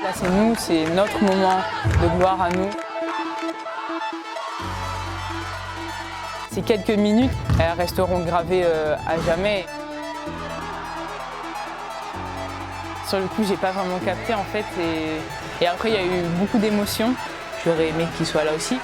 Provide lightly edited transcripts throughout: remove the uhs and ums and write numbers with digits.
Là, c'est nous, c'est notre moment de gloire à nous. Ces quelques minutes, elles resteront gravées à jamais. Sur le coup, j'ai pas vraiment capté en fait. Et après, il y a eu beaucoup d'émotions. J'aurais aimé qu'il soit là aussi.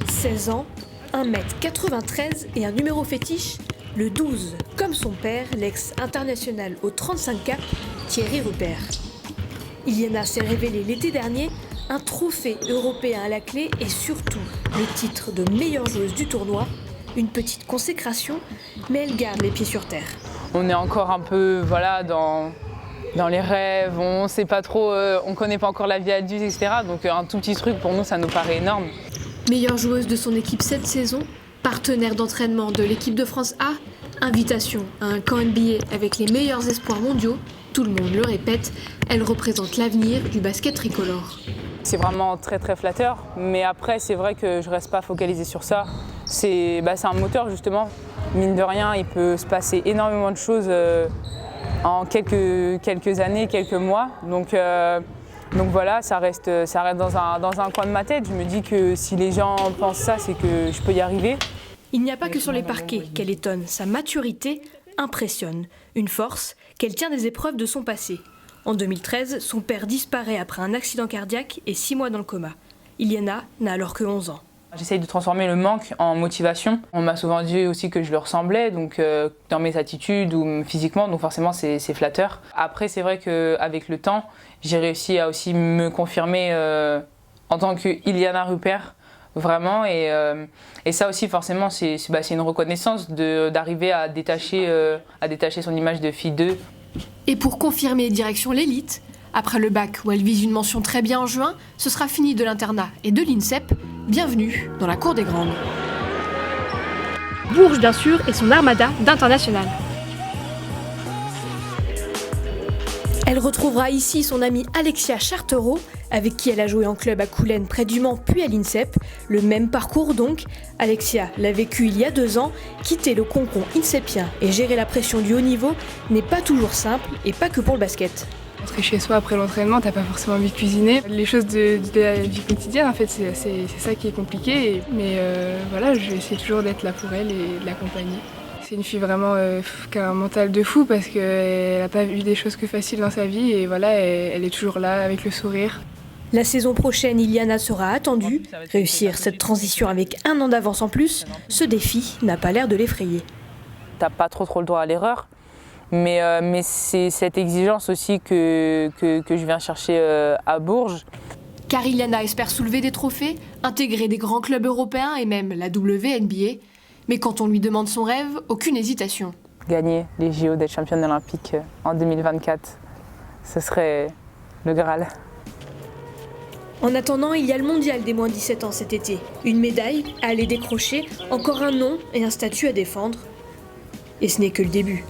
« 16 ans, 1m93 et un numéro fétiche, le 12, comme son père, l'ex-international au 35 cap, Thierry Rupert. Iliana s'est révélée l'été dernier, un trophée européen à la clé et surtout le titre de meilleure joueuse du tournoi, une petite consécration, mais elle garde les pieds sur terre. On est encore un peu dans les rêves, on sait pas trop, on connaît pas encore la vie adulte, etc. Donc un tout petit truc pour nous, ça nous paraît énorme. Meilleure joueuse de son équipe cette saison, partenaire d'entraînement de l'équipe de France A, invitation à un camp NBA avec les meilleurs espoirs mondiaux, tout le monde le répète, elle représente l'avenir du basket tricolore. C'est vraiment très très flatteur, mais après c'est vrai que je reste pas focalisée sur ça. C'est un moteur justement, mine de rien il peut se passer énormément de choses en quelques années, quelques mois. Donc voilà, ça reste dans un coin de ma tête. Je me dis que si les gens pensent ça, c'est que je peux y arriver. Il n'y a pas que sur les parquets qu'elle étonne, sa maturité impressionne. Une force qu'elle tient des épreuves de son passé. En 2013, son père disparaît après un accident cardiaque et 6 mois dans le coma. Iliana n'a alors que 11 ans. J'essaye de transformer le manque en motivation. On m'a souvent dit aussi que je le ressemblais, donc dans mes attitudes ou physiquement, donc forcément c'est flatteur. Après c'est vrai qu'avec le temps, j'ai réussi à aussi me confirmer en tant que Iliana Rupert, vraiment. Et ça aussi forcément c'est une reconnaissance d'arriver à détacher son image de fille 2. Et pour confirmer direction l'élite, après le bac où elle vise une mention très bien en juin, ce sera fini de l'internat et de l'INSEP. Bienvenue dans la cour des grandes. Bourges bien sûr et son armada d'international. Elle retrouvera ici son amie Alexia Chartereau, avec qui elle a joué en club à Coulennes près du Mans puis à l'INSEP. Le même parcours donc. Alexia l'a vécu il y a 2 ans. Quitter le concon insepien et gérer la pression du haut niveau n'est pas toujours simple et pas que pour le basket. Rentrer chez soi après l'entraînement, t'as pas forcément envie de cuisiner. Les choses de la vie quotidienne, en fait, c'est ça qui est compliqué. Mais voilà, je vais essayer toujours d'être là pour elle et de l'accompagner. C'est une fille vraiment qui a un mental de fou parce qu'elle n'a pas eu des choses que faciles dans sa vie et voilà, elle est toujours là avec le sourire. La saison prochaine, Iliana sera attendue. Réussir cette transition avec 1 an d'avance en plus, ce défi n'a pas l'air de l'effrayer. T'as pas trop le droit à l'erreur. Mais c'est cette exigence aussi que je viens chercher à Bourges. Car Iliana espère soulever des trophées, intégrer des grands clubs européens et même la WNBA. Mais quand on lui demande son rêve, aucune hésitation. Gagner les JO, d'être championne olympique en 2024, ce serait le Graal. En attendant, il y a le mondial des moins 17 ans cet été. Une médaille à aller décrocher, encore un nom et un statut à défendre. Et ce n'est que le début.